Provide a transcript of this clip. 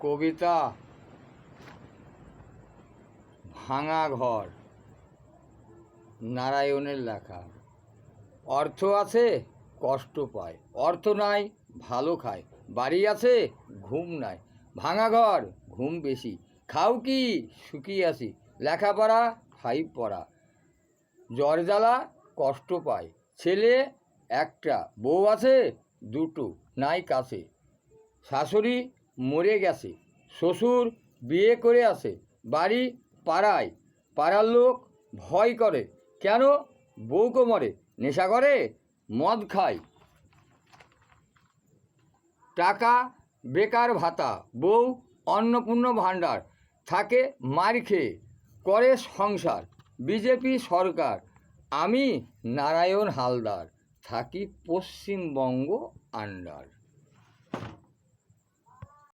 কবিতা ভাঙা ঘর, নারায়ণের লেখা। অর্থ আছে কষ্ট পায়, অর্থ নাই ভালো খায়, বাড়ি আছে ঘুম নাই, ভাঙা ঘর ঘুম বেশি, খাও কি শুকিয়ে আসি, লেখাপড়া 5 পড়া, জ্বর জ্বালা কষ্ট পায়, ছেলে একটা, বউ আছে 2টো নাই কাছে, শাশুড়ি মরে গেছে, শ্বশুর বিয়ে করে আসে, বাড়ি পাড়ায়, পাড়ার লোক ভয় করে, কেন বউকে মরে, নেশা করে মদ খায়, টাকা বেকার ভাতা, বউ অন্নপূর্ণ ভাণ্ডার, থাকে মার খেয়ে, করে সংসার, বিজেপি সরকার, আমি নারায়ণ হালদার, থাকি পশ্চিমবঙ্গ আন্ডার।